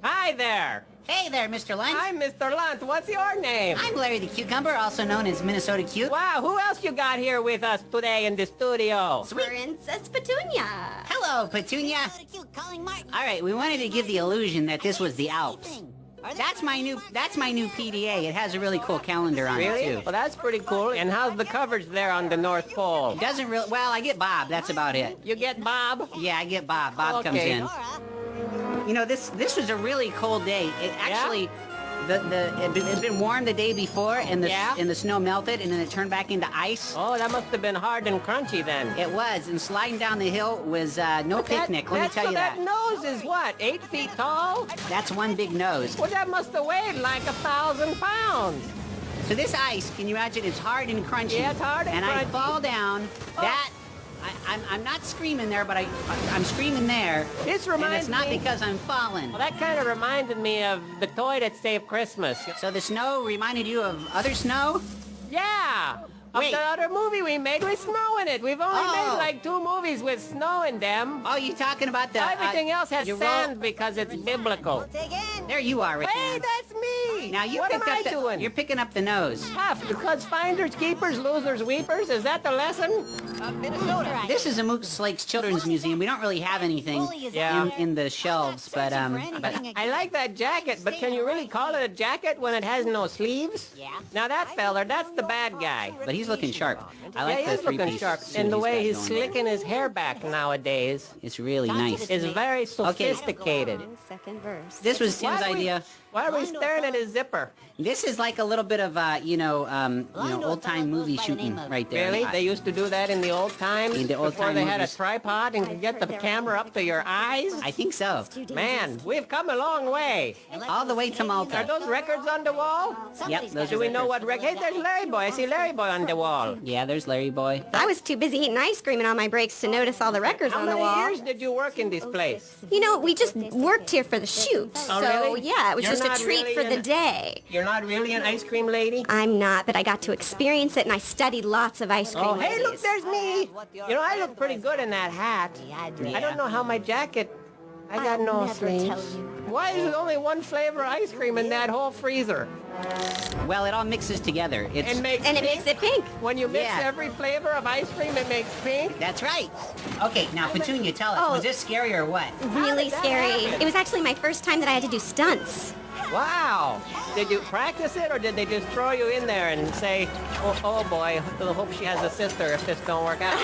Hi there. Hey there, Mr. Lunt. I'm Mr. Lunt. What's your name? I'm Larry the Cucumber, also known as Minnesota Cuke. Wow, who else you got here with us today in the studio? Princess Petunia. Hello, Petunia. All right, we wanted to give the illusion that this was the Alps. That's my new PDA. It has a really cool calendar on Really? it, too. Well, that's pretty cool. And how's the coverage there on the North Pole? It doesn't really... Well, I get Bob. That's about it. You get Bob? Yeah, I get Bob. Bob comes Okay. in. You know, this was a really cold day. It actually... It's been warm the day before, and the snow melted, and then it turned back into ice. Oh, that must have been hard and crunchy then. It was, and sliding down the hill was no picnic, let me tell you that. That nose is what, 8 feet tall? That's one big nose. Well, that must have weighed like 1,000 pounds. So this ice, can you imagine, it's hard and crunchy. Yeah, it's hard and crunchy. I fall down, I'm not screaming there, but I'm screaming there. This reminds and it's not me... because I'm falling. Well, that kind of reminded me of the toy that saved Christmas. So the snow reminded you of other snow? Yeah! Wait. Of the other movie we made with snow in it. We've only made like 2 movies with snow in them. Oh, you talking about the... Everything else has sand because it's biblical. There you are, Rick. Hey, that's me! Now you what am I doing? doing? You're picking up the nose. Half, because finders keepers, losers weepers. Is that the lesson? Minnesota. This is a Moose Lakes Children's Museum. We don't really have anything in the shelves, but I like that jacket, but can you really call it a jacket when it has no sleeves? Yeah. Now that fella, that's the bad guy. but he's looking sharp. I like Yeah, the he's looking three-piece sharp. suit And the way he's got going there. slicking his hair back nowadays It's really nice. is very sophisticated. Second verse. This was Tim's Why are we- idea. Why are we staring at his zipper? This is like a little bit of old-time movie shooting right there. Really? They used to do that in the old times? In the old before time they had a movies. tripod and could get the camera up to your eyes? I think so. Man, we've come a long way. All the way to Are Malta. those records on the wall? Yep, those Do are we know records. what record? Hey, there's Larry Boy. I see Larry Boy on the wall. Yeah, there's Larry Boy. I was too busy eating ice cream and on my breaks to notice all the records How on the many wall. years did you work in this place? You know, we just worked here for the shoot. Oh, so, really? yeah, it was You're just not a treat really for the an- day. You're not really an ice cream lady? I'm not, but I got to experience it, and I studied lots of ice cream Oh, hey, look, ladies. there's me. You know, I look pretty good in that hat. I don't know how my jacket... I got no never sleeves. tell you. Why is there only one flavor of ice cream in that whole freezer? Well, it all mixes together. It's And makes And it pink? makes it pink. When you mix Yeah. every flavor of ice cream, it makes pink? That's right. Okay, now Petunia, tell us, Oh. was this scary or what? Really did that scary. happen? It was actually my first time that I had to do stunts. Wow. Did you practice it, or did they just throw you in there and say, oh boy, I hope she has a sister if this don't work out?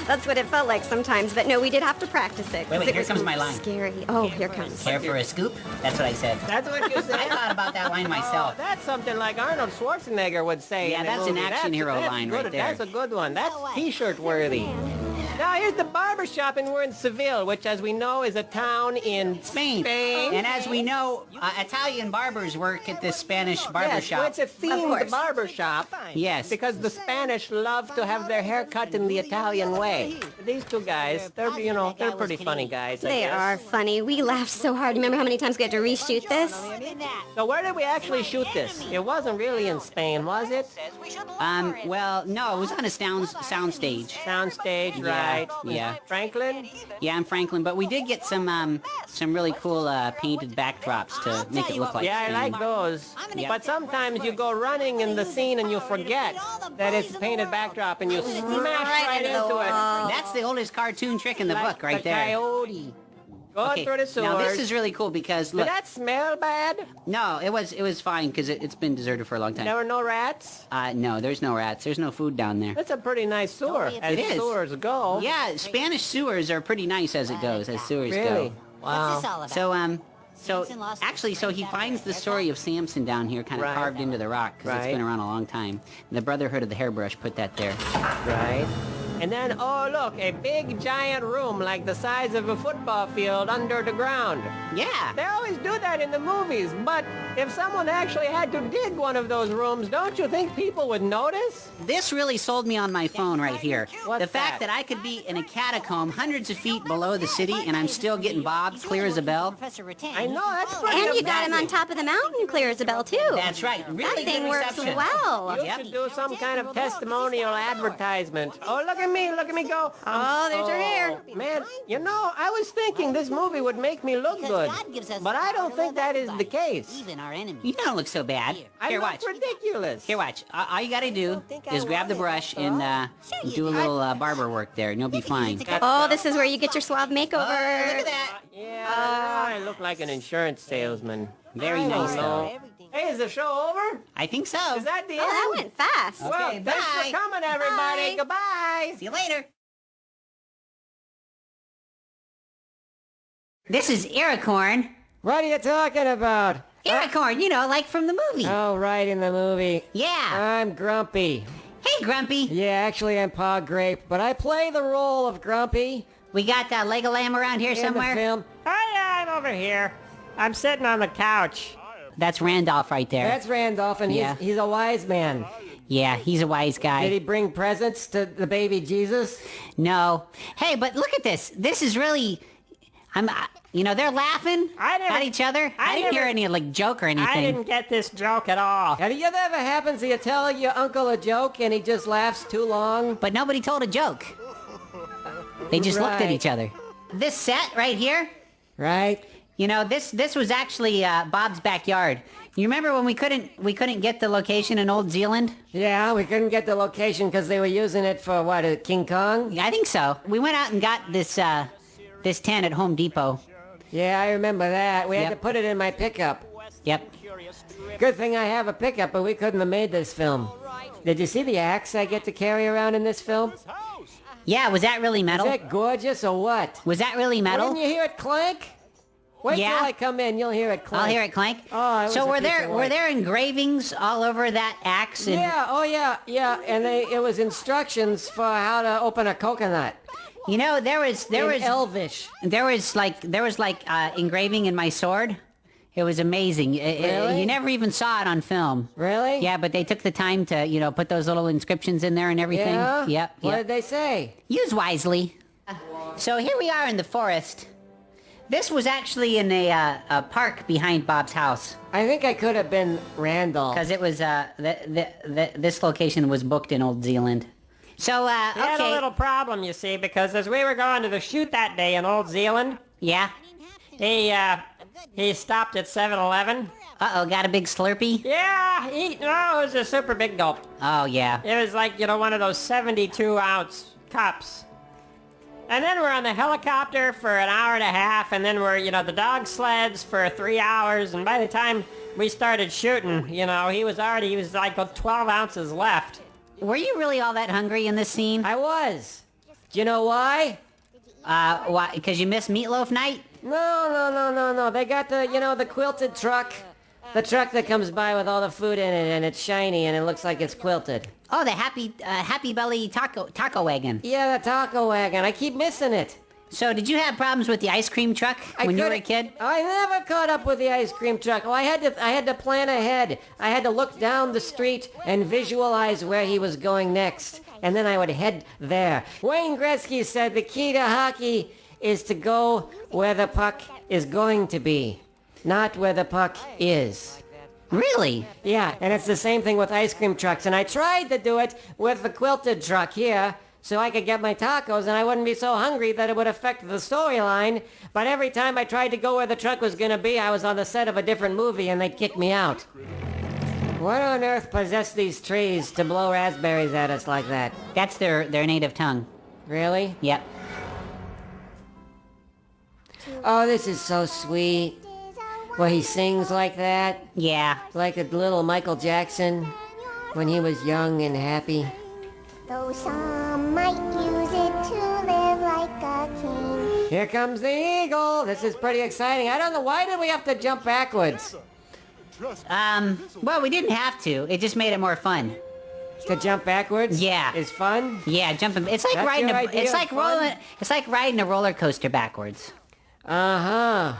That's what it felt like sometimes, but no, we did have to practice it. 'cause Wait, it here was comes my line. Scary. Oh, here comes. Care for a scoop? That's what I said. That's what you said? I thought about that line myself. Oh, that's something like Arnold Schwarzenegger would say. Yeah, in a that's an movie. action hero that's line good. right there. That's a good one. That's T-shirt worthy. Now here's the barber shop, and we're in Seville, which, as we know, is a town in Spain. Spain. And as we know, Italian barbers work at this Spanish barber Yes, shop. well, it's a themed course. barber shop. Yes. Because the Spanish love to have their hair cut in the Italian way. These two guys, they're pretty funny guys. I They guess. are funny. We laughed so hard. Remember how many times we had to reshoot this? So where did we actually shoot this? It wasn't really in Spain, was it? Well, no, it was on a sound stage. Soundstage, right? Yeah. Franklin? Yeah, I'm Franklin, but we did get some really cool painted backdrops to make it look like Yeah, I Spain. like those. But sometimes you go running in the scene and you forget that it's painted backdrop and you smash right into the into it. wall. That's the oldest cartoon trick in the Like book right the there. Coyote. Going Okay, through the sewers. now this is really cool because Did look, that smell bad? no, it was fine because it's been deserted for a long time. There were no rats? No, there's no rats. There's no food down there. That's a pretty nice sewer, as It is. sewers go. Yeah, Spanish sewers are pretty nice as it goes, as sewers Really? go. Wow. So he finds the story of Samson down here, kind of Right. carved into the rock because it's Right. been around a long time. The Brotherhood of the Hairbrush put that there. Right. And then, oh look, a big giant room like the size of a football field under the ground. Yeah. They always do that in the movies, but if someone actually had to dig one of those rooms, don't you think people would notice? This really sold me on my phone right here. What's the fact that I could be in a catacomb hundreds of feet below the city and I'm still getting bobbed clear as a bell. I know, that's pretty And you got him on amazing. top of the mountain, clear as a bell, too. That's right. Really That thing good works reception. well. You Yep. should do some kind of testimonial advertisement. Oh, look at Look at me go. Oh, there's her hair. Man, you know, I was thinking this movie would make me look good, but I don't think that is the case. Even our enemies. You don't look so bad. I Here, look watch. ridiculous. Here, watch. All you gotta do is grab the brush and do a little barber work there, and you'll be fine. Oh, this is where you get your suave makeover. Look at that. Yeah, I look like an insurance salesman. Very I don't nice, though. know. Hey, is the show over? I think so. Is that the Oh, end? that went fast. Well, Okay, thanks bye. for coming, everybody. Bye. Goodbye. See you later. This is Ericorn. What are you talking about? Ericorn, you know, like from the movie. Oh, right, in the movie. Yeah. I'm Grumpy. Hey, Grumpy. Yeah, actually, I'm Pa Grape, but I play the role of Grumpy We got Lego Lamb around here in somewhere. the film. Hi, I'm over here. I'm sitting on the couch. That's Randolph right there. That's Randolph, and Yeah. he's a wise man. Yeah, he's a wise guy. Did he bring presents to the baby Jesus? No. Hey, but look at this. This is really... you know, they're laughing at each other. I didn't hear any, like, joke or anything. I didn't get this joke at all. Have you ever happens you tell your uncle a joke and he just laughs too long? But nobody told a joke. They just looked at Right. each other. This set right here, Right? you know, this was actually Bob's backyard. You remember when we couldn't get the location in Old Zealand? Yeah, we couldn't get the location because they were using it for, what, King Kong? Yeah, I think so. We went out and got this tent at Home Depot. Yeah, I remember that. We had Yep. to put it in my pickup. Yep. Good thing I have a pickup, but we couldn't have made this film. Did you see the axe I get to carry around in this film? Yeah, was that really Is metal? that gorgeous or what? Was that really metal? Didn't you hear it clank? Wait Yeah. till I come in, you'll hear it clank. I'll hear it clank. Oh, it was so a were piece there of were work. there engravings all over that axe? And, Yeah, oh yeah, and it was instructions for how to open a coconut. You know, there was In Elvish. there was like engraving in my sword. It was amazing. Really? You never even saw it on film. Really? Yeah, but they took the time to, you know, put those little inscriptions in there and everything. Yeah? Yep. What Yep. did they say? Use wisely. So here we are in the forest. This was actually in a park behind Bob's house I think I could have been Randall. because it was this location was booked in Old Zealand. So He had a okay, little problem, you see, because as we were going to the shoot that day in Old Zealand, yeah. he stopped at 7-Eleven. Uh-oh, got a big Slurpee? Yeah, it was a super big gulp. Oh, yeah. It was like, one of those 72-ounce cups. And then we're on the helicopter for an hour and a half, and then we're, the dog sleds for 3 hours, and by the time we started shooting, he was like 12 ounces left. Were you really all that hungry in this scene? I was. Do you know why? Why? Because you missed Meatloaf Night? No. They got the quilted truck. The truck that comes by with all the food in it, and it's shiny, and it looks like it's quilted. Oh, the Happy Belly taco wagon. Yeah, the taco wagon. I keep missing it. So did you have problems with the ice cream truck when you were a kid? I never caught up with the ice cream truck. Oh, I had to plan ahead. I had to look down the street and visualize where he was going next, and then I would head there. Wayne Gretzky said the key to hockey is to go where the puck is going to be, not where the puck is. Really? Yeah, and it's the same thing with ice cream trucks, and I tried to do it with the quilted truck here, so I could get my tacos and I wouldn't be so hungry that it would affect the storyline. But every time I tried to go where the truck was going to be, I was on the set of a different movie and they'd kick me out. What on earth possessed these trees to blow raspberries at us like that? That's their native tongue. Really? Yep. Oh, this is so sweet. Where he sings like that, Yeah. like a little Michael Jackson when he was young and happy. Though some might use it to live like a king. Here comes the eagle. This is pretty exciting. I don't know, why did we have to jump backwards? Well, we didn't have to. It just made it more fun. To jump backwards? Yeah. Is fun? Yeah, jumping. It's like That's riding your a. idea It's of like fun? rolling. It's like riding a roller coaster backwards. Uh-huh.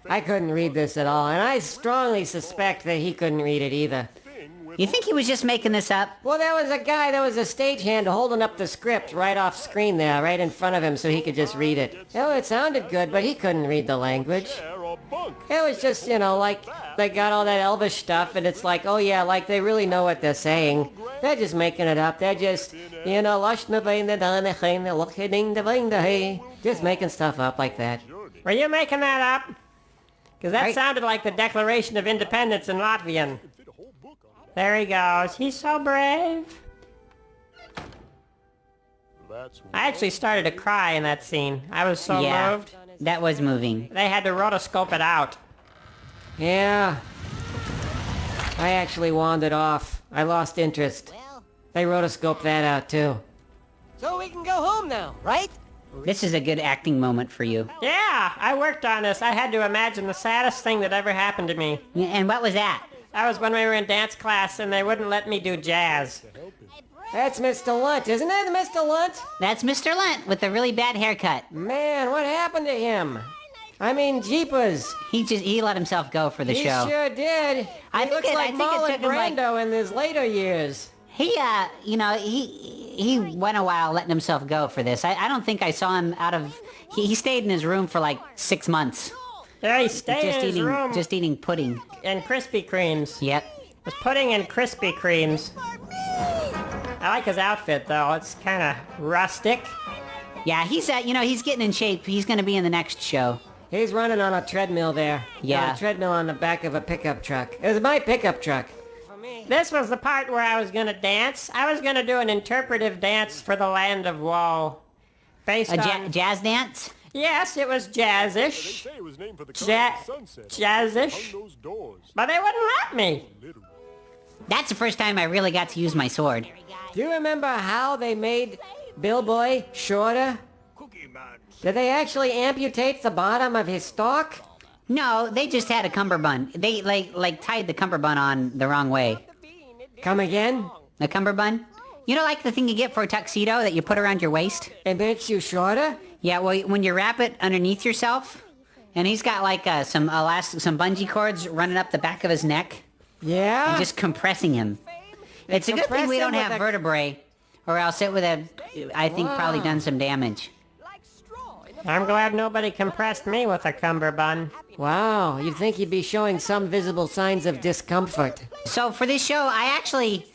I couldn't read this at all, and I strongly suspect that he couldn't read it either. You think he was just making this up? Well, there was a stagehand holding up the script right off screen there, right in front of him, so he could just read it. Oh, it sounded good, but he couldn't read the language. It was just, like, they got all that Elvish stuff, and it's like, oh yeah, like, they really know what they're saying. They're just making it up. They're just, just making stuff up like that. Were you making that up? Because that sounded like the Declaration of Independence in Latvian. There he goes. He's so brave. I actually started to cry in that scene. I was so moved. That was moving. They had to rotoscope it out. Yeah. I actually wandered off. I lost interest. They rotoscoped that out too. So we can go home now, right? This is a good acting moment for you. Yeah, I worked on this. I had to imagine the saddest thing that ever happened to me. And what was that? That was when we were in dance class and they wouldn't let me do jazz. That's Mr. Lunt, isn't it, Mr. Lunt? That's Mr. Lunt with a really bad haircut. Man, what happened to him? I mean, jeepers. He let himself go for the show. He sure did. He looks like Marlon Brando in his later years. He went a while letting himself go for this. I don't think I saw him out of... He stayed in his room for like 6 months. Yeah, he stayed in his room. Just eating pudding. And Krispy Kremes. Yep. It was pudding and Krispy Kremes. I like his outfit, though. It's kind of rustic. Yeah, he's getting in shape. He's going to be in the next show. He's running on a treadmill there. Yeah. On a treadmill on the back of a pickup truck. It was my pickup truck. This was the part where I was going to dance. I was going to do an interpretive dance for the Land of Woe. Based on... jazz dance? Yes, it was jazzish. Jazzish. But they wouldn't let me. That's the first time I really got to use my sword. Do you remember how they made Bill Boy shorter? Did they actually amputate the bottom of his stalk? No, they just had a cummerbund. They like tied the cummerbund on the wrong way. Come again? The cummerbund? You know, like the thing you get for a tuxedo that you put around your waist? It makes you shorter? Yeah, well, when you wrap it underneath yourself, and he's got like some bungee cords running up the back of his neck. Yeah? And just compressing him. It's a good thing we don't have vertebrae, or else it would have, I think, probably done some damage. I'm glad nobody compressed me with a cummerbund. Wow, you'd think you'd be showing some visible signs of discomfort. So for this show, I actually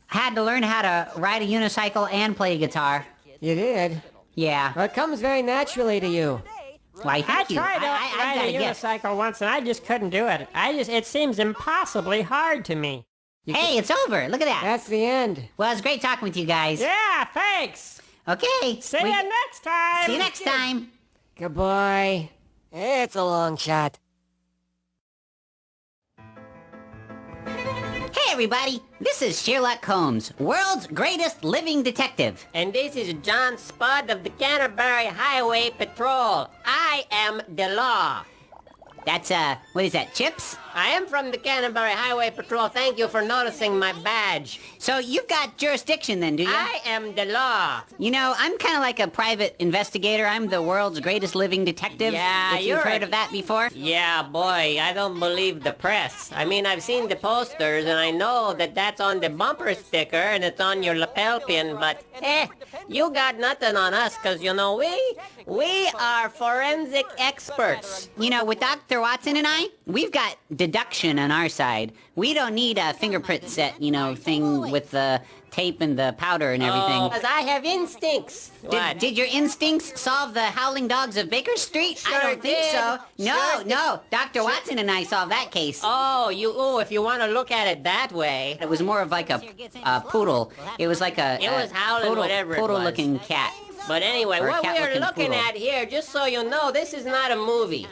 had to learn how to ride a unicycle and play guitar. You did? Yeah. Well, it comes very naturally to you. Why, thank you. I tried to ride a unicycle once and I just couldn't do it. It seems impossibly hard to me. Hey, it's over. Look at that. That's the end. Well, it's great talking with you guys. Yeah, thanks. Okay. See you next time. See you next time. Goodbye. It's a long shot. Hey, everybody. This is Sheerluck Holmes, world's greatest living detective. And this is John Spud of the Canterbury Highway Patrol. I am the law. That's, what is that, Chips? I am from the Canterbury Highway Patrol. Thank you for noticing my badge. So you've got jurisdiction then, do you? I am the law. You know, I'm kind of like a private investigator. I'm the world's greatest living detective. Yeah, if you've heard of that before. Yeah, boy, I don't believe the press. I mean, I've seen the posters, and I know that that's on the bumper sticker, and it's on your lapel pin, but, you got nothing on us, because, you know, we are forensic experts. You know, with Dr. Watson and I, we've got deduction on our side. We don't need a fingerprint set, thing with the tape and the powder and everything. Oh, because I have instincts. Did your instincts solve the howling dogs of Baker Street? Sure I don't think did. so. Sure No. Dr. Watson and I solved that case. If you want to look at it that way. It was more of like a poodle. It was like a... It was howling poodle, whatever it was. Poodle-looking cat. But anyway, Or a what we are cat-looking looking poodle. at here, just so you know, this is not a movie.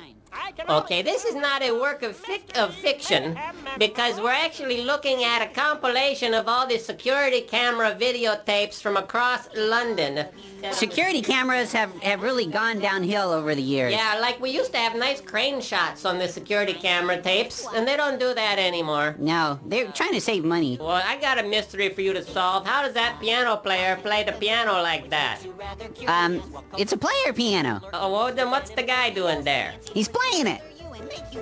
Okay, this is not a work of fiction, because we're actually looking at a compilation of all the security camera videotapes from across London. Security cameras have really gone downhill over the years. Yeah, like we used to have nice crane shots on the security camera tapes, and they don't do that anymore. No, they're trying to save money. Well, I got a mystery for you to solve. How does that piano player play the piano like that? It's a player piano. Oh, well, then what's the guy doing there? He's playing it.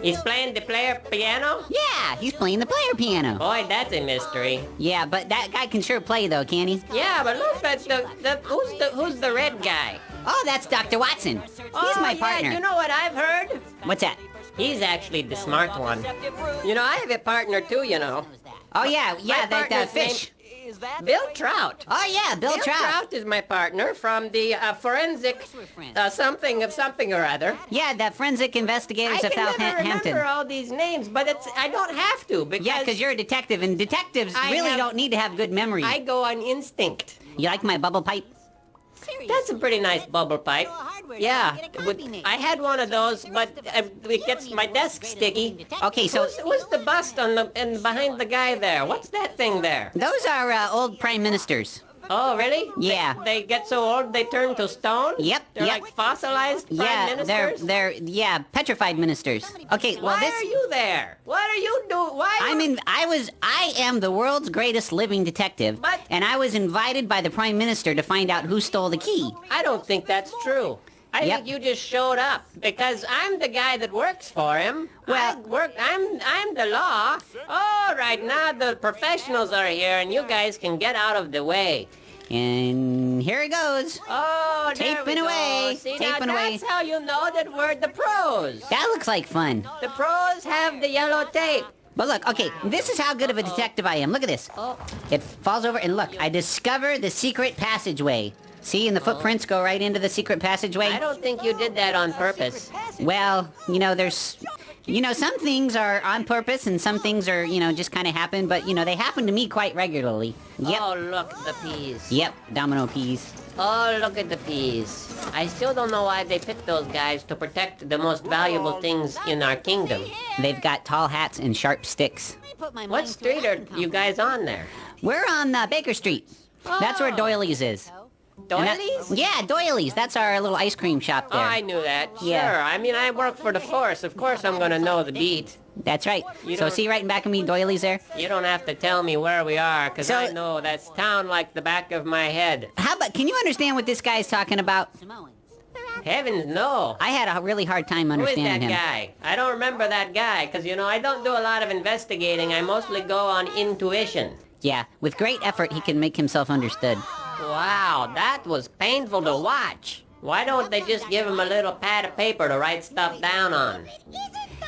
He's playing the player piano? Yeah, he's playing the player piano. Boy, that's a mystery. Yeah, but that guy can sure play though, can he? Yeah, but look at who's the red guy? Oh, that's Dr. Watson. He's my partner. Yeah, you know what I've heard? What's that? He's actually the smart one. You know, I have a partner too, you know. Oh, yeah, My that partner's fish. Bill Trout. Oh, yeah, Bill Trout. Trout is my partner from the forensic something of something or other. Yeah, the forensic investigators I of can never Southampton. remember all these names, but I don't have to because Yeah, because you're a detective, and detectives really don't need to have good memory. I go on instinct. You like my bubble pipe? That's a pretty nice bubble pipe. Yeah, I had one of those, but it gets my desk sticky. Okay, so Who's the bust on and behind the guy there? What's that thing there? those are old prime ministers. Oh, really? Yeah. They get so old they turn to stone? Yep, They're yep. like fossilized prime Yeah, ministers? they're petrified ministers. Okay, well Why are you there? What are you doing? Why? I am the world's greatest living detective, But- and I was invited by the prime minister to find out who stole the key. I don't think that's true. I Yep. think you just showed up because I'm the guy that works for him. Well- I'm the law. All right, now the professionals are here and you guys can get out of the way. And here it goes. Oh, there we Taping go. away, See, taping now away. that's how you know that we're the pros. That looks like fun. The pros have the yellow tape. But look, okay, this is how good of a detective I am. Look at this. Oh. It falls over, and look, I discover the secret passageway. See, and the footprints go right into the secret passageway. I don't think you did that on purpose. Well, some things are on purpose, and some things are, just kind of happen, but, they happen to me quite regularly. Yep. Oh, look, the peas. Yep, domino peas. Oh, look at the peas. I still don't know why they picked those guys to protect the most valuable things in our kingdom. They've got tall hats and sharp sticks. What street are you guys on there? We're on Baker Street. That's where Oh. Doilies is. And that- Doilies? Yeah, Doilies. That's our little ice cream shop Oh, there. I knew that. Yeah. Sure. I mean, I work for the force. Of course I'm going to know the beat. That's right. You So don't- see right in back of me, Doilies there? You don't have to tell me where we are, because So- I know that's town like the back of my head. Can you understand what this guy's talking about? Heavens, no. I had a really hard time Who is understanding that him. guy? I don't remember that guy, because, I don't do a lot of investigating. I mostly go on intuition. Yeah, with great effort, he can make himself understood. Wow, that was painful to watch. Why don't they just give him a little pad of paper to write stuff down on?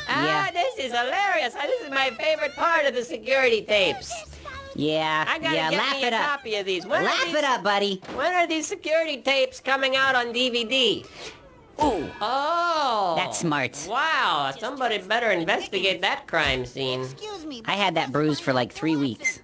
Yeah. This is hilarious. This is my favorite part of the security tapes. Yeah, I gotta yeah, get laugh me a it up. copy of these. Laugh it up, buddy. When are these security tapes coming out on DVD? Ooh, Oh. that's smart. Wow, somebody better investigate that crime scene. I had that bruise for like 3 weeks.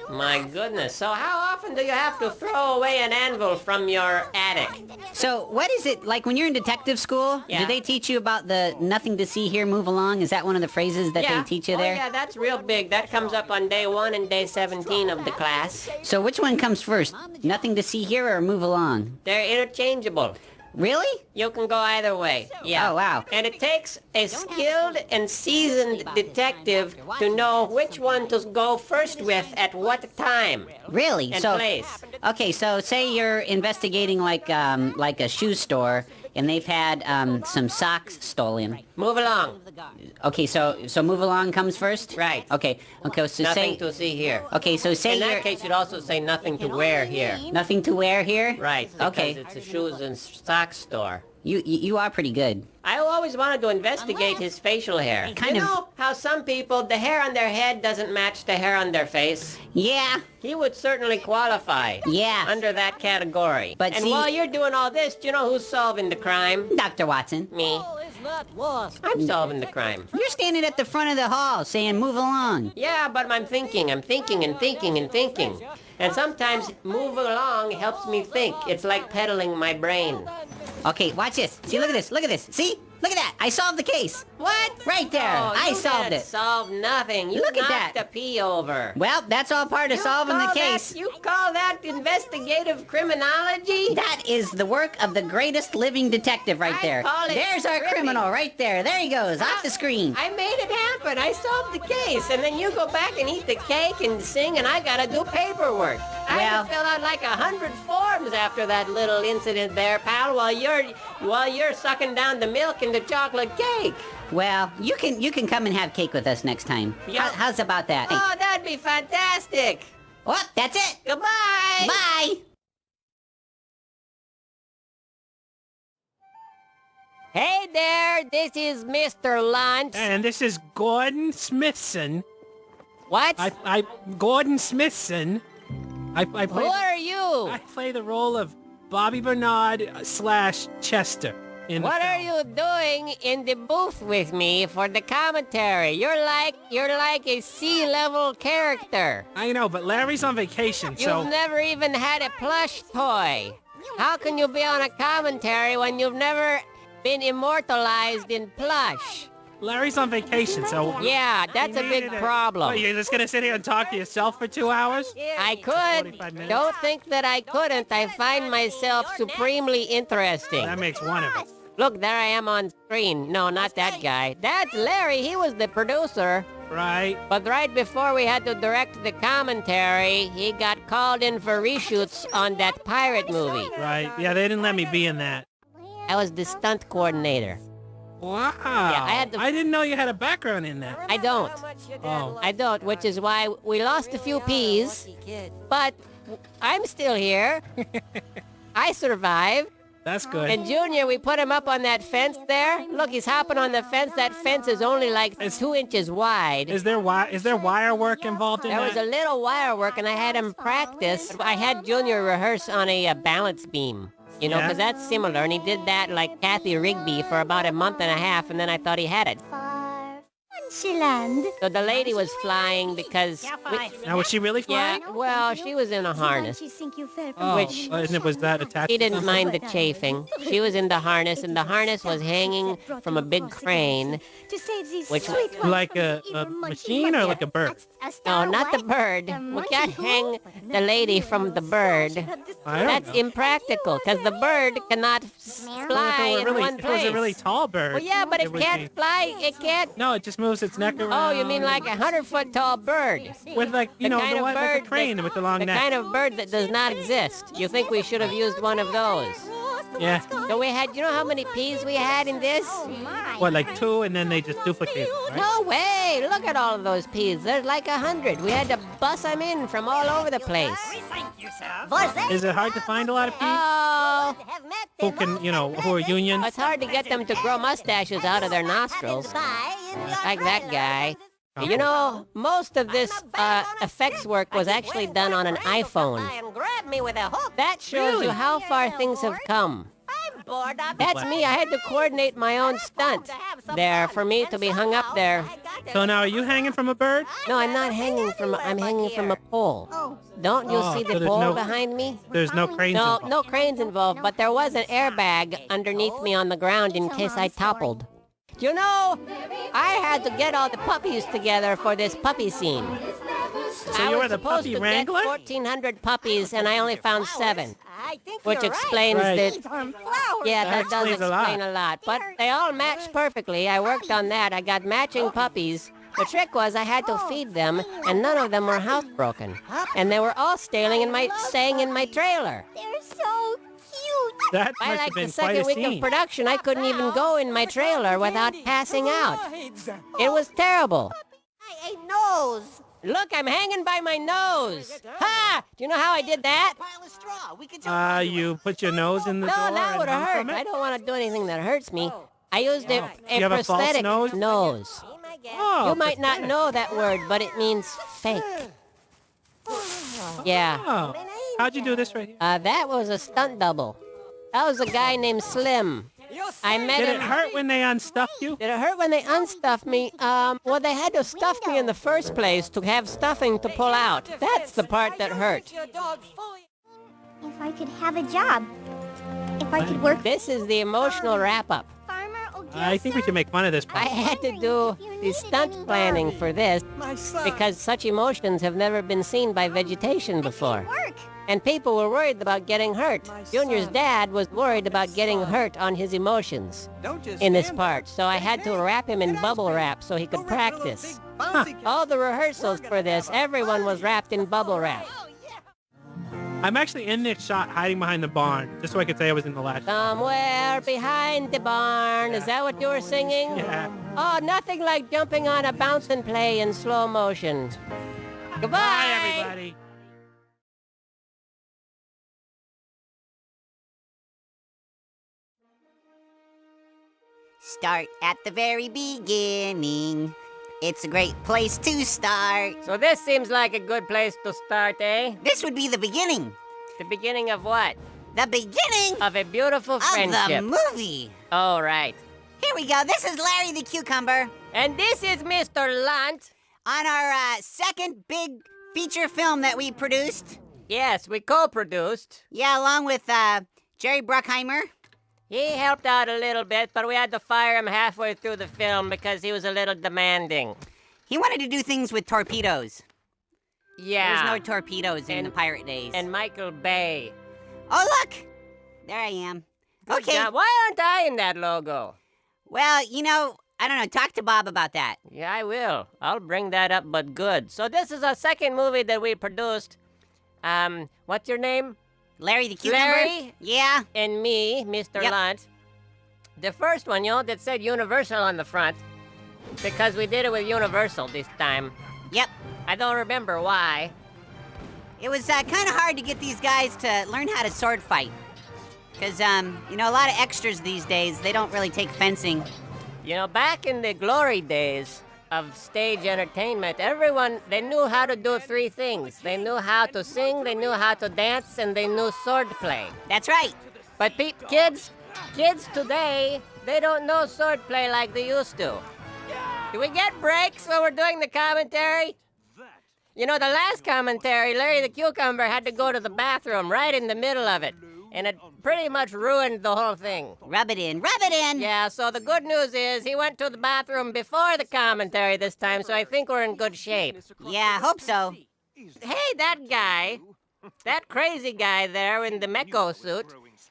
My goodness. So how often do you have to throw away an anvil from your attic? So what is it, like when you're in detective school, Yeah. do they teach you about the nothing to see here, move along? Is that one of the phrases that they teach you there? Oh, yeah, that's real big. That comes up on day 1 and day 17 of the class. So which one comes first? Nothing to see here or move along? They're interchangeable. Really? You can go either way. Yeah. Oh, wow. And it takes a skilled and seasoned detective to know which one to go first with at what time Really? and So, place. okay, so say you're investigating like a shoe store, and they've had some socks stolen. Move along. Okay, so move along comes first. Right. Okay. So Nothing say. to see here. Okay, so say In you're that case, you'd also say nothing to wear here. nothing to wear here. Right. Because Okay. it's a shoes and socks store. You are pretty good. I always wanted to investigate his facial hair. Kind you of- know how some people, the hair on their head doesn't match the hair on their face? Yeah. He would certainly qualify Yeah. under that category. But and see- while you're doing all this, do you know who's solving the crime? Dr. Watson. Me. I'm solving the crime. You're standing at the front of the hall saying move along. Yeah, but I'm thinking and thinking and thinking. And sometimes moving along helps me think. It's like pedaling my brain. Okay, watch this. See, look at this. Look at this. See? Look at that. I solved the case. What? Right there. Oh, I you solved didn't it. solve nothing. You Look at knocked that. the pee over. Well, that's all part of solving the case. You call that investigative criminology? That is the work of the greatest living detective right I there. call it There's our cribbing. criminal right there. There he goes, off the screen. I made it happen. I solved the case. And then you go back and eat the cake and sing, and I gotta do paperwork. I Well- had to fill out like 100 forms after that little incident there, pal, while you're sucking down the milk and the chocolate cake. Well, you can come and have cake with us next time. Yeah. How's about that? Hey. Oh, that'd be fantastic. Oh, that's it. Goodbye. Bye. Hey there, this is Mr. Luntz. And this is Gordon Smithson. What? I Gordon Smithson. I play. Who are you? I play the role of Bobby Bernard / Chester in the What are film. you doing in the booth with me for the commentary? You're like a C-level character. I know, but Larry's on vacation, so You've never even had a plush toy. How can you be on a commentary when you've never been immortalized in plush? Larry's on vacation, so Yeah, that's a big problem. What, you're just gonna sit here and talk to yourself for 2 hours? I could. 45 minutes. Don't think that I couldn't. I find myself supremely interesting. That makes one of us. Look, there I am on screen. No, not that guy. That's Larry. He was the producer. Right. But right before we had to direct the commentary, he got called in for reshoots on that pirate movie. Right. Yeah, they didn't let me be in that. I was the stunt coordinator. Wow. I had to- I didn't know you had a background in that. I don't. Oh. I don't, which is why we lost a few peas. But I'm still here. I survived. That's good. And Junior, we put him up on that fence there. Look, he's hopping on the fence. That fence is only like 2 inches wide. Is there wire work involved in There that? was a little wire work, and I had him practice. I had Junior rehearse on a balance beam, you know, Yeah. because that's similar. And he did that like Kathy Rigby for about a month and a half, and then I thought he had it. Fantasyland. So the lady was flying because... Now, was she really yeah, flying? well, she was in a harness. Oh, which- and was that attached? She to didn't something? mind the chafing. She was in the harness, and the harness was hanging from a big crane. Which- Like a machine or like a bird? No, not the bird. We can't hang the lady from the bird. I don't That's know. impractical, because the bird cannot fly in one If it was place. a really tall bird. Well, yeah, but it would can't be- fly. It can't... No, it just moves its neck around. Oh, you mean like a 100-foot tall bird? with like The kind of like a bird crane that- with the long The neck. kind of bird that does not exist. You think we should have used one of those? Yeah. So we had, you know how many peas we had in this? What, like 2, and then they just duplicate it, right? No way! Look at all of those peas. There's like 100. We had to bus them in from all over the place. Is it hard to find a lot of people Oh, who can, who are union? it's hard to get them to grow mustaches out of their nostrils. Like that guy. You know, most of this effects work was actually done on an iPhone. That shows you how far things have come. That's me. I had to coordinate my own stunt there for me to be hung up there. So now, are you hanging from a bird? No, I'm not hanging from. I'm hanging from a pole. Don't you Oh, see so the there's pole no- behind me? There's no cranes No, involved. no cranes involved, but there was an airbag underneath me on the ground in case I toppled. You know, I had to get all the puppies together for this puppy scene. So I you was were the supposed puppy to wrangler? get 1,400 puppies, and I only found 7. Which explains Right. that... Yeah, That that does explains a lot. explain a lot. But they all matched perfectly. I worked on that. I got matching puppies. The trick was I had to feed them, and none of them were housebroken. And they were all staying in my trailer. They're so cute. That By must have like the been quite second a week of scene. production, I couldn't even go in my trailer without passing out. It was terrible. A nose. Look, I'm hanging by my nose. Ha! Do you know how I did that? You put your nose in the No, door that and would have hung hurt. from I it? don't want to do anything that hurts me. I used a You have a false prosthetic nose? Oh, You might not pathetic. know that word, but it means fake. Yeah. Oh. How'd you do this right here? That was a stunt double. That was a guy named Slim. I met Did him. it hurt when they unstuffed you? Did it hurt when they unstuffed me? Well, they had to stuff me in the first place to have stuffing to pull out. That's the part that hurt. If I could have a job. If I could work This is the emotional wrap-up. farmer or I think we should make fun of this I part. had to do the stunt planning for this because such emotions have never been seen by vegetation before. work. And people were worried about getting hurt. Junior's dad was worried about getting hurt on his emotions in this part. So I had to wrap him in bubble wrap so he could practice. All the rehearsals for this, everyone was wrapped in bubble wrap. I'm actually in this shot hiding behind the barn, just so I could say I was in the last shot. Somewhere behind the barn. Is that what you were singing? Yeah. Oh, nothing like jumping on a bounce and play in slow motion. Goodbye. Bye, everybody. Start at the very beginning. It's a great place to start. So this seems like a good place to start, eh? This would be the beginning. The beginning of what? The beginning Of a beautiful friendship. of the movie. Oh, right. Here we go. This is Larry the Cucumber And this is Mr. Lunt. on our second big feature film that we produced. Yes, we co-produced. Yeah, along with Jerry Bruckheimer. He helped out a little bit, but we had to fire him halfway through the film because he was a little demanding. He wanted to do things with torpedoes. Yeah. There was no torpedoes in And- the pirate days. And Michael Bay. Oh, look! There I am. Okay. Now, why aren't I in that logo? Well, you know, I don't know. Talk to Bob about that. Yeah, I will. I'll bring that up, but good. So this is our second movie that we produced. What's your name? Larry the Cucumber? Larry? Yeah. And me, Mr. Yep. Lunt. The first one, that said Universal on the front. Because we did it with Universal this time. Yep. I don't remember why. It was kind of hard to get these guys to learn how to sword fight. Because, you know, a lot of extras these days, they don't really take fencing. Back in the glory days of stage entertainment, everyone, they knew how to do three things. They knew how to sing, they knew how to dance, and they knew sword play. That's right. But kids today, they don't know sword play like they used to. Do we get breaks when we're doing the commentary? The last commentary, Larry the Cucumber had to go to the bathroom right in the middle of it. And it pretty much ruined the whole thing. Rub it in. Rub it in. Yeah, so the good news is he went to the bathroom before the commentary this time, so I think we're in good shape. Yeah, hope so. Hey, that guy, that crazy guy there in the Meko suit.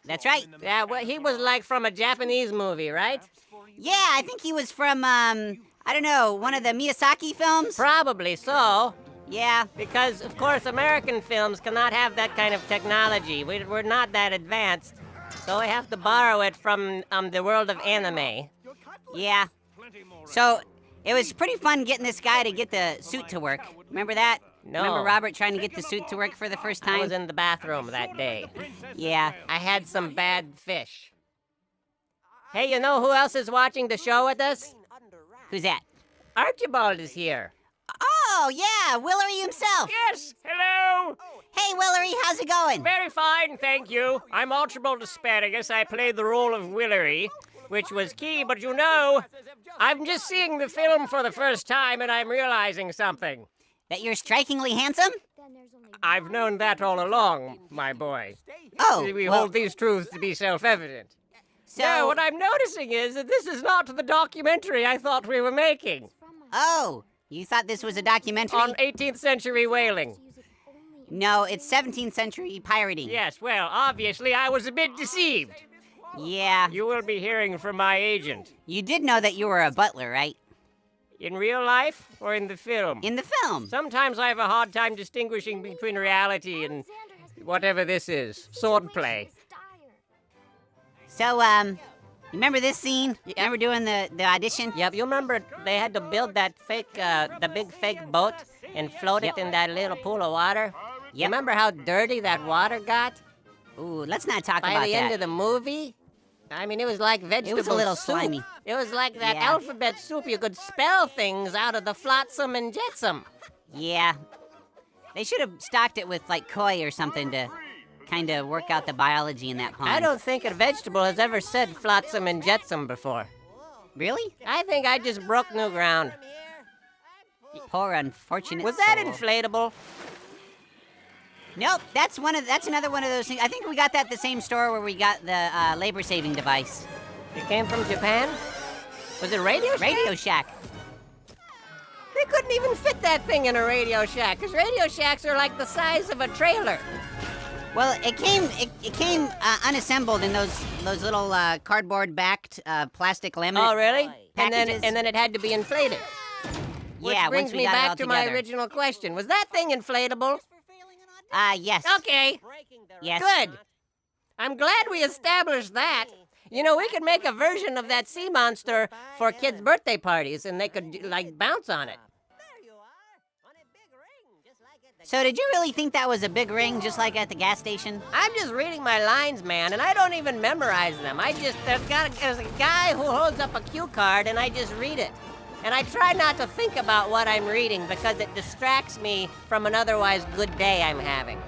That's right. Yeah, well, he was like from a Japanese movie, right? Yeah, I think he was from, I don't know, one of the Miyazaki films? Probably so. Yeah. Because, of course, American films cannot have that kind of technology. We're not that advanced, so we have to borrow it from the world of anime. Yeah. So, it was pretty fun getting this guy to get the suit to work. Remember that? No. Remember Robert trying to get the suit to work for the first I time? was in the bathroom that day. Yeah. I had some bad fish. Hey, you know who else is watching the show with us? Who's that? Archibald is here. Oh, yeah, Willery himself. Yes, hello. Hey, Willery, how's it going? Very fine, thank you. I'm Archibald Asparagus. I played the role of Willery, which was key, but I'm just seeing the film for the first time and I'm realizing something. That you're strikingly handsome? I've known that all along, my boy. Oh, We well, hold these truths to be self-evident. so... No, what I'm noticing is that this is not the documentary I thought we were making Oh, you thought this was a documentary? on 18th century whaling. No, it's 17th century pirating. Yes, well, obviously I was a bit deceived. Yeah. You will be hearing from my agent. You did know that you were a butler, right? In real life or in the film? In the film. Sometimes I have a hard time distinguishing between reality and whatever this is. Swordplay. So, remember this scene? Remember doing the audition? Yep, you remember they had to build that the big fake boat and float it in that little pool of water? You remember how dirty that water got? Ooh, let's not talk By about the that. end of the movie? I mean, it was like vegetable little soup. slimy. It was like that Yeah. alphabet soup. You could spell things out of the flotsam and jetsam. Yeah. They should have stocked it with, like, koi or something to kind of work out the biology in that pond. I don't think a vegetable has ever said flotsam and jetsam before. Really? I think I just broke new ground. Poor unfortunate Was that soul. inflatable? Nope, that's another one of those things. I think we got that at the same store where we got the labor-saving device. It came from Japan? Was it Radio Shack? Radio Shack. They couldn't even fit that thing in a Radio Shack, because Radio Shacks are like the size of a trailer. Well, it came unassembled in those little cardboard-backed plastic laminate. Oh, really? packages. And then it had to be inflated. Which Yeah, brings once we me got it all back to my together. original question. Was that thing inflatable? Yes. Okay. Yes. Good. I'm glad we established that. We could make a version of that sea monster for kids' birthday parties, and they could, like, bounce on it. So did you really think that was a big ring, just like at the gas station? I'm just reading my lines, man, and I don't even memorize them. There's a guy who holds up a cue card, and I just read it. And I try not to think about what I'm reading because it distracts me from an otherwise good day I'm having.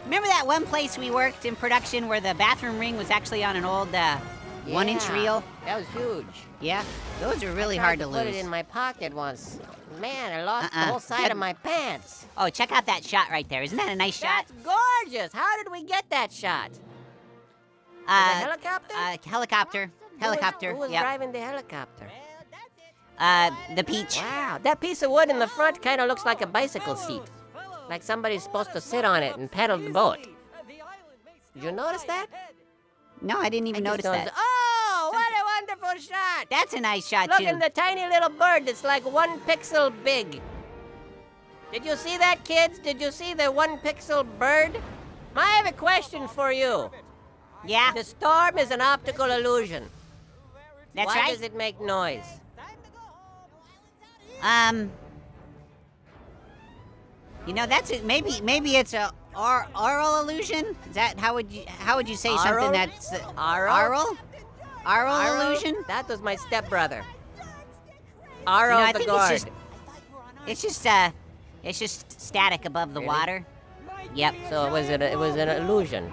Remember that one place we worked in production where the bathroom ring was actually on an old 1-inch reel? That was huge. Yeah, those are really hard to lose. I put it in my pocket once. Man, I lost the whole side of my pants. Oh, check out that shot right there. Isn't that a nice shot? That's gorgeous. How did we get that shot? The helicopter? Helicopter. Who was driving the helicopter? The Peach. Wow, that piece of wood in the front kind of looks like a bicycle seat. Like somebody's supposed to sit on it and pedal the boat. Did you notice that? No, I didn't even notice that. Oh, what a wonderful shot! That's a nice shot, Look too. at the tiny little bird that's like 1 pixel big. Did you see that, kids? Did you see the 1 pixel bird? I have a question for you. Yeah? The storm is an optical illusion. That's Why right. does it make noise? You know, that's it. Maybe it's a aural illusion. Is that how would you say something that's aural illusion? That was my stepbrother. I the think guard. it's just static above the water. Yep. So it was an illusion.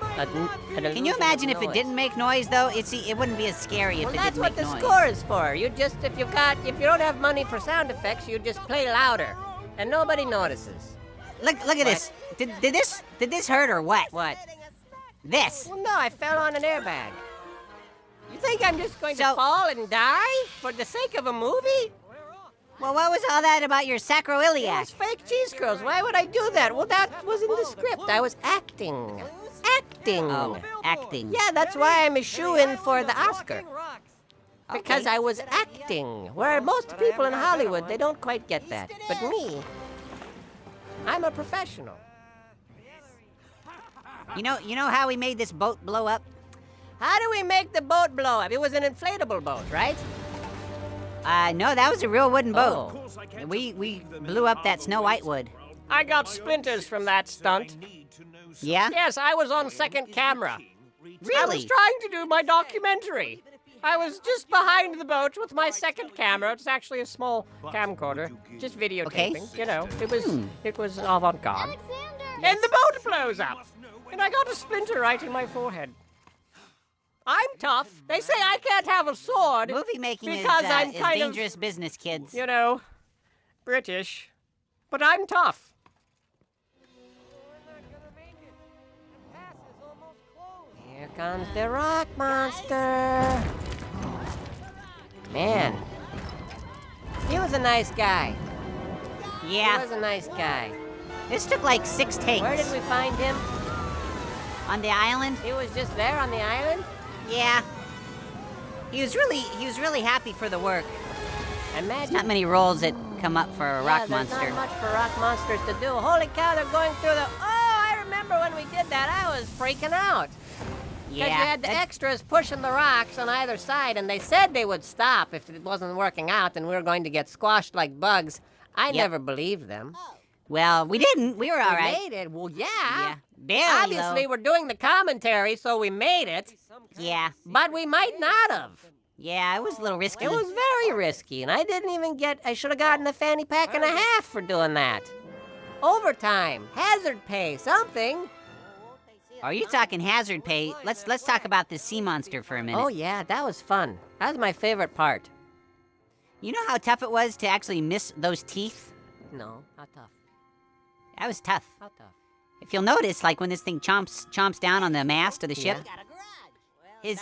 Can you imagine if it didn't make noise though? It wouldn't be as scary if it didn't make noise. That's what the score is for. If you don't have money for sound effects, you just play louder, and nobody notices. Look at this. Did this hurt or what? What? This. Well, no, I fell on an airbag. You think I'm just going to fall and die for the sake of a movie? Well, what was all that about your sacroiliac? It's fake cheese curls. Why would I do that? Well, that was in the script. I was acting. Oh, acting. Yeah, that's why I'm a shoo-in for the Oscar. Because I was acting. Where most people in Hollywood, they don't quite get that. But me, I'm a professional. You know how we made this boat blow up? How do we make the boat blow up? It was an inflatable boat, right? No, that was a real wooden boat. We blew up that Snow White wood. I got splinters from that stunt. Yeah? Yes, I was on second camera. Really? I was trying to do my documentary. I was just behind the boat with my second camera. It's actually a small camcorder, just videotaping. Okay. You know, it was avant-garde. And the boat blows up, and I got a splinter right in my forehead. I'm tough. They say I can't have a sword. Movie making because I'm is kind dangerous business, kids. You know, British. But I'm tough. Here comes the rock monster. Man, he was a nice guy. Yeah. He was a nice guy. This took like 6 takes. Where did we find him? On the island? He was just there on the island? Yeah. He was really happy for the work. Imagine. Not many roles that come up for a rock monster. There's not much for rock monsters to do. Holy cow, they're going through the... Oh, I remember when we did that. I was freaking out. Because you had the extras pushing the rocks on either side, and they said they would stop if it wasn't working out and we were going to get squashed like bugs. I never believed them. Well, we didn't. We were all right. We made it. Well, yeah. Barely, Obviously, though. we're doing the commentary, so we made it. Yeah. But we might not have. Yeah, it was a little risky. It was very risky, and I didn't even get... I should have gotten a fanny pack and a half for doing that. Overtime, hazard pay, something. Are you talking hazard pay? Let's talk about this sea monster for a minute. Oh, yeah, that was fun. That was my favorite part. You know how tough it was to actually miss those teeth? No, not tough. That was tough. How tough? If you'll notice, like when this thing chomps down on the mast of the ship, his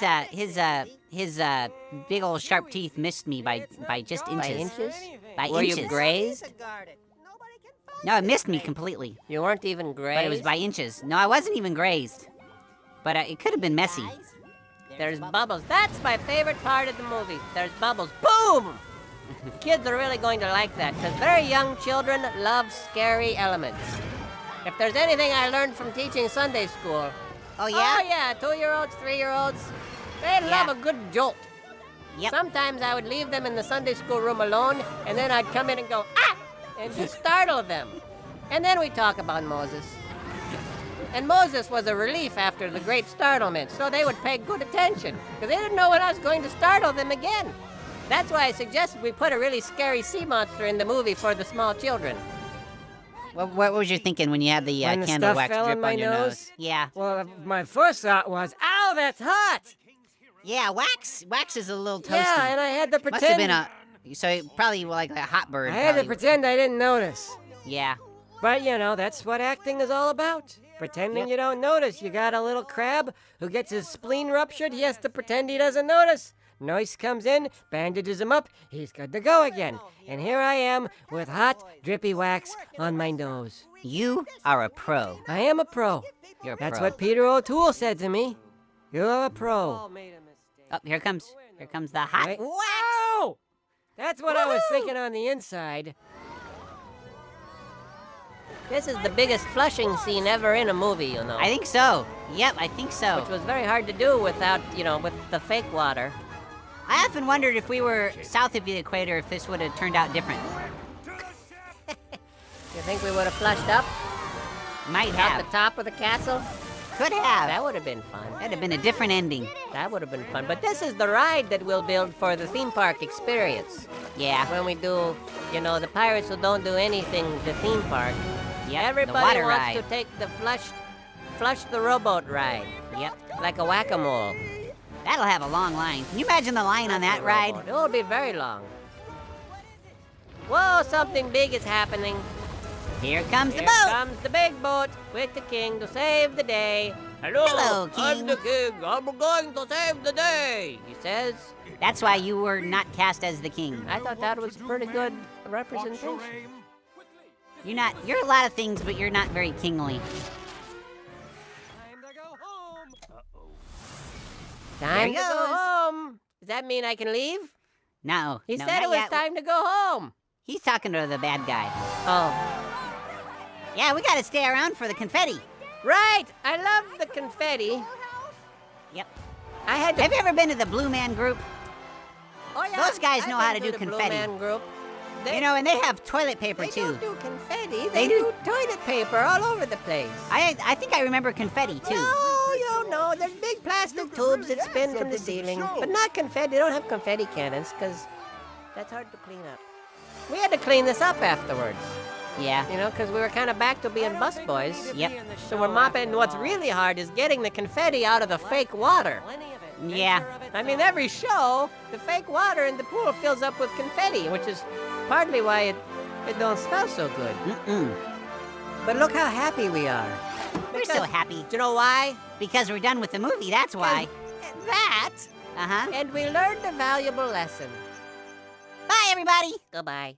big old sharp teeth missed me by just inches. By inches? By Were inches. you grazed? No, it missed me completely. You weren't even grazed? But it was by inches. No, I wasn't even grazed. But it could have been messy. There's bubbles. That's my favorite part of the movie. There's bubbles. Boom! Kids are really going to like that, because very young children love scary elements. If there's anything I learned from teaching Sunday school... Oh, yeah? Oh, yeah. 2-year-olds, 3-year-olds. They love a good jolt. Yep. Sometimes I would leave them in the Sunday school room alone, and then I'd come in and go, ah! And just startle them. And then we talk about Moses. And Moses was a relief after the great startlement, so they would pay good attention, because they didn't know when I was going to startle them again. That's why I suggested we put a really scary sea monster in the movie for the small children. What was you thinking when you had the When the candle stuff wax fell drip on my your nose? Yeah. Well, my first thought was, ow, that's hot! Yeah, wax is a little toasty. Yeah, and I had to pretend... Must have been so it probably like a hot bird. I had to pretend I didn't notice. Yeah. But, you know, that's what acting is all about. Pretending you don't notice. You got a little crab who gets his spleen ruptured. He has to pretend he doesn't notice. Nurse comes in, bandages him up. He's good to go again. And here I am with hot, drippy wax on my nose. You are a pro. I am a pro. You're a That's pro. what Peter O'Toole said to me. You're a pro. Oh, here comes the hot Right? wax. Wow! That's what I was thinking on the inside. This is the biggest flushing scene ever in a movie, you know. I think so. Yep, I think so. Which was very hard to do without, with the fake water. I often wondered if we were south of the equator, if this would have turned out different. You think we would have flushed up? Might At have. the top of the castle? Could have. That would have been fun. That'd have been a different ending. That would have been fun. But this is the ride that we'll build for the theme park experience. Yeah. When we do, the pirates who don't do anything, the theme park. Yep, Everybody the water wants ride. to take the flush the rowboat ride. Yep. Like a whack-a-mole. That'll have a long line. Can you imagine the line on that ride? It will be very long. Whoa, something big is happening. Here comes the Here boat. comes the big boat with the king to save the day. Hello, I'm King. the king. I'm going to save the day, he says. That's why you were not cast as the king. I thought that was pretty good representation. You're a lot of things, but you're not very kingly. Time he to go goes. home. Does that mean I can leave? No. He no, said not it was yet. time to go home. He's talking to the bad guy. Oh. Yeah, we gotta stay around for the confetti. Right! I love the confetti. Yep. I had to... Have you ever been to the Blue Man Group? Oh, yeah. Those guys I've know been how to do the Blue confetti. Man group. And they have toilet paper They too. don't do confetti. They They do- do toilet paper all over the place. I think I remember confetti too. No, you don't know. There's big plastic tubes that spin from the ceiling. But not confetti. They don't have confetti cannons because that's hard to clean up. We had to clean this up afterwards. Yeah. Because we were kind of back to being busboys. Yep. So we're mopping. And what's really hard is getting the confetti out of the fake water. Yeah. I mean, every show, the fake water in the pool fills up with confetti, which is partly why it don't smell so good. Mm-mm. But look how happy we are. We're so happy. Do you know why? Because we're done with the movie, that's why. That. Uh-huh. And we learned a valuable lesson. Bye, everybody. Goodbye.